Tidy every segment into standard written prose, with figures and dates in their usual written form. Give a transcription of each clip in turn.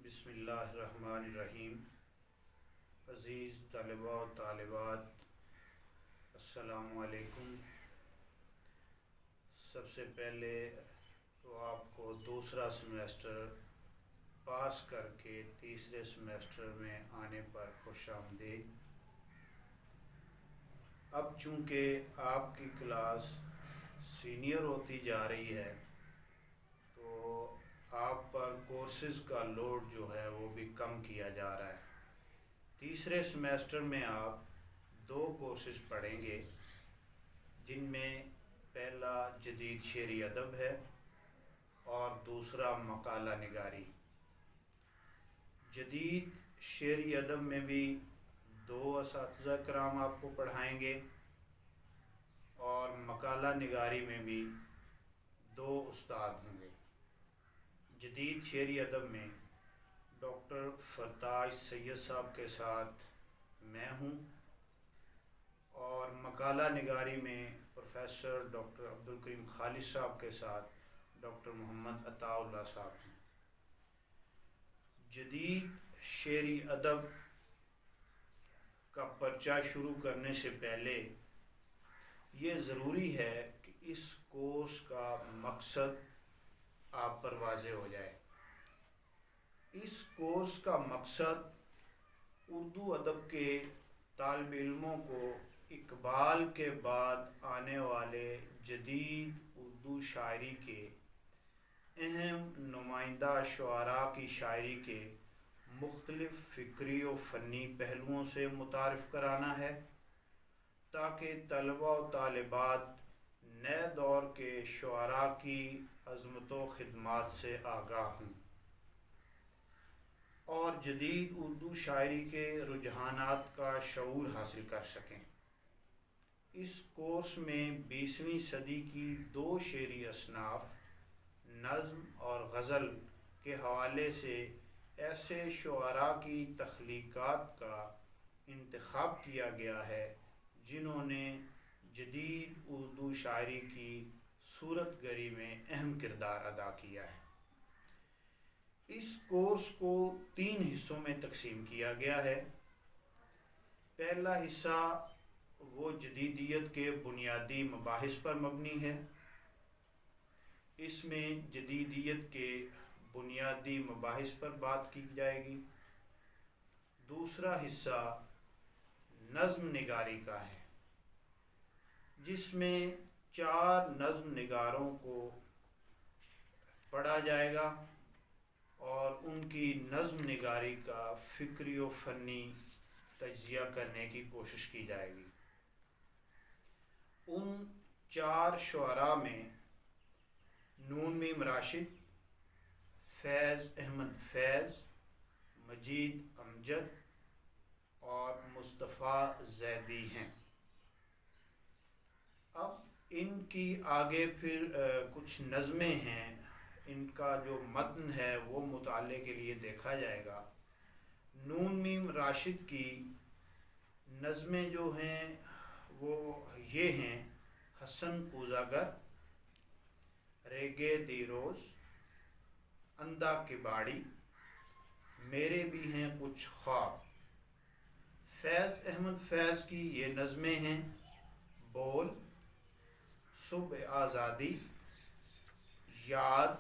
بسم اللہ الرحمن الرحیم۔ عزیز طلباء و طالبات، السلام علیکم۔ سب سے پہلے تو آپ کو دوسرا سمیسٹر پاس کر کے تیسرے سمیسٹر میں آنے پر خوش آمدید۔ اب چونکہ آپ کی کلاس سینئر ہوتی جا رہی ہے تو آپ پر کورسز کا لوڈ جو ہے وہ بھی کم کیا جا رہا ہے۔ تیسرے سمیسٹر میں آپ 2 کورسز پڑھیں گے، جن میں پہلا جدید شعری ادب ہے اور دوسرا مقالہ نگاری۔ جدید شعری ادب میں بھی 2 اساتذہ کرام آپ کو پڑھائیں گے اور مقالہ نگاری میں بھی 2 استاد ہوں گے۔ جدید شعری ادب میں ڈاکٹر فرتاش سید صاحب کے ساتھ میں ہوں اور مقالہ نگاری میں پروفیسر ڈاکٹر عبدالکریم خالد صاحب کے ساتھ ڈاکٹر محمد عطاء اللہ صاحب ہیں۔ جدید شعری ادب کا پرچہ شروع کرنے سے پہلے یہ ضروری ہے کہ اس کورس کا مقصد آپ پر واضح ہو جائے۔ اس کورس کا مقصد اردو ادب کے طالب علموں کو اقبال کے بعد آنے والے جدید اردو شاعری کے اہم نمائندہ شعراء کی شاعری کے مختلف فکری و فنی پہلوؤں سے متعارف کرانا ہے، تاکہ طلباء و طالبات نئے دور کے شعراء کی عظمت و خدمات سے آگاہ ہوں اور جدید اردو شاعری کے رجحانات کا شعور حاصل کر سکیں۔ اس کورس میں 20ویں صدی کی 2 شعری اصناف نظم اور غزل کے حوالے سے ایسے شعراء کی تخلیقات کا انتخاب کیا گیا ہے جنہوں نے جدید اردو شاعری کی صورت گری میں اہم کردار ادا کیا ہے۔ اس کورس کو 3 حصوں میں تقسیم کیا گیا ہے۔ پہلا حصہ وہ جدیدیت کے بنیادی مباحث پر مبنی ہے۔ اس میں جدیدیت کے بنیادی مباحث پر بات کی جائے گی۔ دوسرا حصہ نظم نگاری کا ہے، جس میں 4 نظم نگاروں کو پڑھا جائے گا اور ان کی نظم نگاری کا فکری و فنی تجزیہ کرنے کی کوشش کی جائے گی۔ ان 4 شعراء میں نون میم راشد، فیض احمد فیض، مجید امجد اور مصطفیٰ زیدی ہیں۔ اب ان کی آگے پھر کچھ نظمیں ہیں، ان کا جو متن ہے وہ مطالعے کے لیے دیکھا جائے گا۔ نون میم راشد کی نظمیں جو ہیں وہ یہ ہیں: حسن کوزہ گر، ریگے دی روز، اندھا کباڑی، میرے بھی ہیں کچھ خواب۔ فیض احمد فیض کی یہ نظمیں ہیں: بول، صبح آزادی، یاد،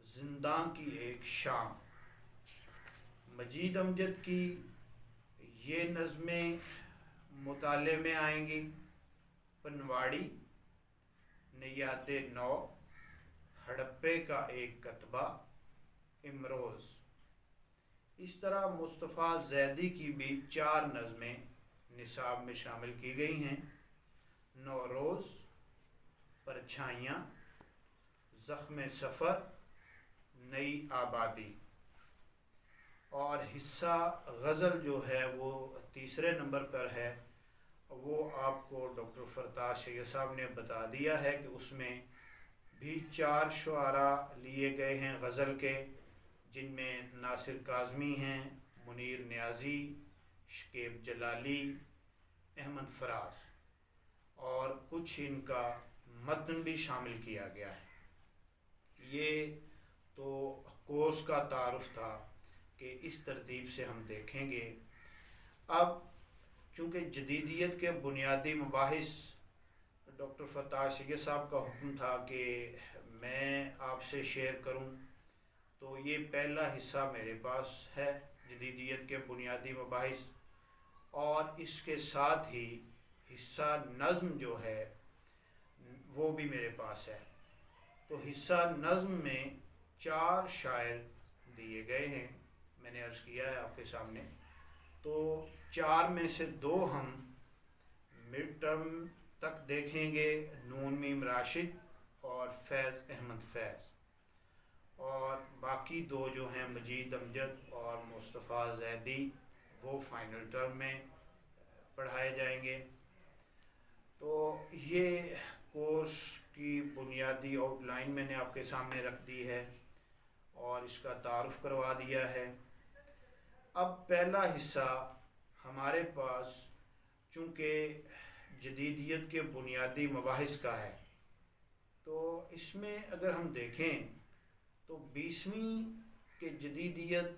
زنداں کی ایک شام۔ مجید امجد کی یہ نظمیں مطالعے میں آئیں گی: پنواڑی، نیاد نو، ہڑپے کا ایک کتبہ، امروز۔ اس طرح مصطفیٰ زیدی کی بھی 4 نظمیں نصاب میں شامل کی گئی ہیں: نوروز، پرچھائیاں، زخم سفر، نئی آبادی۔ اور حصہ غزل جو ہے وہ تیسرے نمبر پر ہے۔ وہ آپ کو ڈاکٹر فرتاش سید صاحب نے بتا دیا ہے کہ اس میں بھی 4 شعراء لیے گئے ہیں غزل کے، جن میں ناصر کاظمی ہیں، منیر نیازی، شکیب جلالی، احمد فراز، اور کچھ ان کا متن بھی شامل کیا گیا ہے۔ یہ تو کورس کا تعارف تھا۔ کہ اس ترتیب سے ہم دیکھیں گے۔ اب چونکہ جدیدیت کے بنیادی مباحث ڈاکٹر فتح سید صاحب کا حکم تھا کہ میں آپ سے شیئر کروں، تو یہ پہلا حصہ میرے پاس ہے، جدیدیت کے بنیادی مباحث، اور اس کے ساتھ ہی حصہ نظم جو ہے وہ بھی میرے پاس ہے۔ تو حصہ نظم میں 4 شاعر دیے گئے ہیں، میں نے عرض کیا ہے آپ کے سامنے، تو 4 میں سے 2 ہم مڈ ٹرم تک دیکھیں گے، نون میم راشد اور فیض احمد فیض، اور باقی 2 جو ہیں مجید امجد اور مصطفیٰ زیدی وہ فائنل ٹرم میں پڑھائے جائیں گے۔ تو یہ کورس کی بنیادی آؤٹ لائن میں نے آپ کے سامنے رکھ دی ہے اور اس کا تعارف کروا دیا ہے۔ اب پہلا حصہ ہمارے پاس چونکہ جدیدیت کے بنیادی مباحث کا ہے، تو اس میں اگر ہم دیکھیں تو 20ویں کے جدیدیت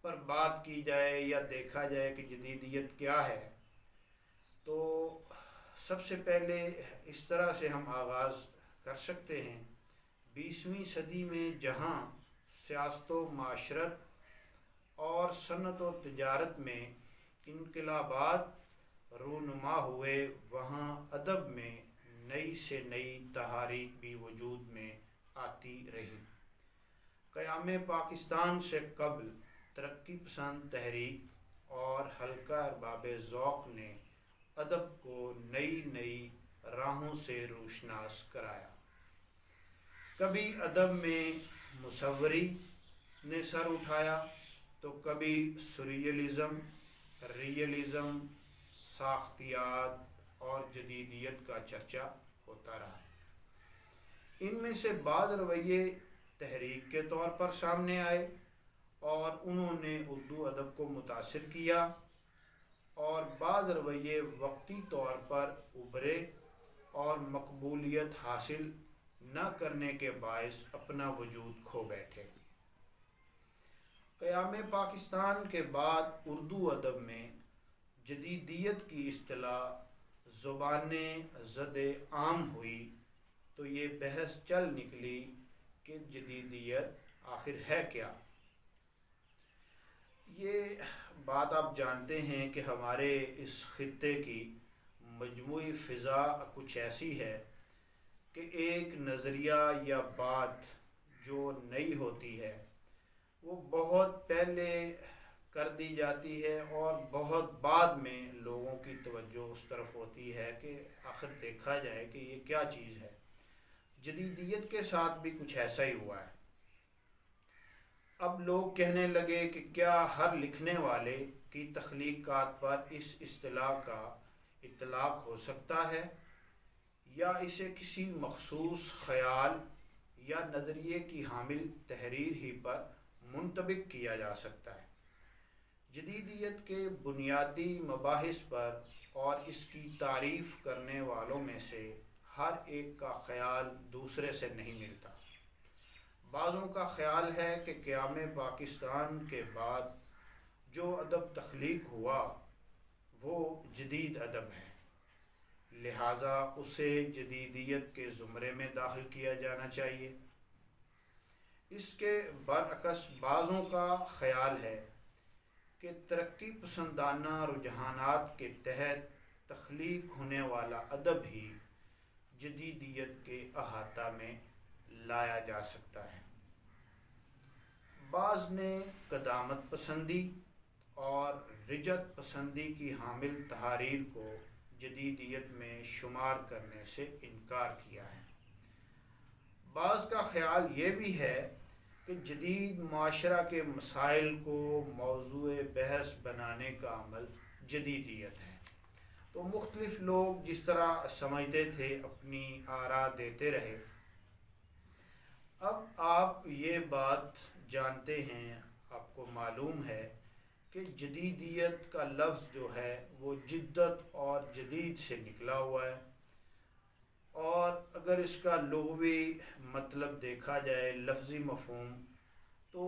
پر بات کی جائے یا دیکھا جائے کہ جدیدیت کیا ہے، تو سب سے پہلے اس طرح سے ہم آغاز کر سکتے ہیں۔ 20ویں صدی میں جہاں سیاست و معاشرت اور صنعت و تجارت میں انقلابات رونما ہوئے، وہاں ادب میں نئی سے نئی تحاریک بھی وجود میں آتی رہی۔ قیام پاکستان سے قبل ترقی پسند تحریک اور حلقہ ارباب ذوق نے ادب کو نئی نئی راہوں سے روشناس کرایا۔ کبھی ادب میں مصوری نے سر اٹھایا تو کبھی سریلزم، ریئلزم، ساختیات اور جدیدیت کا چرچا ہوتا رہا۔ ان میں سے بعض رویے تحریک کے طور پر سامنے آئے اور انہوں نے اردو ادب کو متاثر کیا، اور بعض رویے وقتی طور پر ابھرے اور مقبولیت حاصل نہ کرنے کے باعث اپنا وجود کھو بیٹھے۔ قیام پاکستان کے بعد اردو ادب میں جدیدیت کی اصطلاح زبان زد عام ہوئی، تو یہ بحث چل نکلی کہ جدیدیت آخر ہے کیا۔ یہ بات آپ جانتے ہیں کہ ہمارے اس خطے کی مجموعی فضا کچھ ایسی ہے کہ ایک نظریہ یا بات جو نئی ہوتی ہے وہ بہت پہلے کر دی جاتی ہے اور بہت بعد میں لوگوں کی توجہ اس طرف ہوتی ہے کہ آخر دیکھا جائے کہ یہ کیا چیز ہے۔ جدیدیت کے ساتھ بھی کچھ ایسا ہی ہوا ہے۔ اب لوگ کہنے لگے کہ کیا ہر لکھنے والے کی تخلیقات پر اس اصطلاح کا اطلاق ہو سکتا ہے، یا اسے کسی مخصوص خیال یا نظریے کی حامل تحریر ہی پر منطبق کیا جا سکتا ہے۔ جدیدیت کے بنیادی مباحث پر اور اس کی تعریف کرنے والوں میں سے ہر ایک کا خیال دوسرے سے نہیں ملتا۔ بعضوں کا خیال ہے کہ قیام پاکستان کے بعد جو ادب تخلیق ہوا وہ جدید ادب ہے، لہٰذا اسے جدیدیت کے زمرے میں داخل کیا جانا چاہیے۔ اس کے برعکس بعضوں کا خیال ہے کہ ترقی پسندانہ رجحانات کے تحت تخلیق ہونے والا ادب ہی جدیدیت کے احاطہ میں لایا جا سکتا ہے۔ بعض نے قدامت پسندی اور رجعت پسندی کی حامل تحاریر کو جدیدیت میں شمار کرنے سے انکار کیا ہے۔ بعض کا خیال یہ بھی ہے کہ جدید معاشرہ کے مسائل کو موضوع بحث بنانے کا عمل جدیدیت ہے۔ تو مختلف لوگ جس طرح سمجھتے تھے اپنی آراء دیتے رہے۔ اب آپ یہ بات جانتے ہیں، آپ کو معلوم ہے کہ جدیدیت کا لفظ جو ہے وہ جدت اور جدید سے نکلا ہوا ہے، اور اگر اس کا لغوی مطلب دیکھا جائے، لفظی مفہوم، تو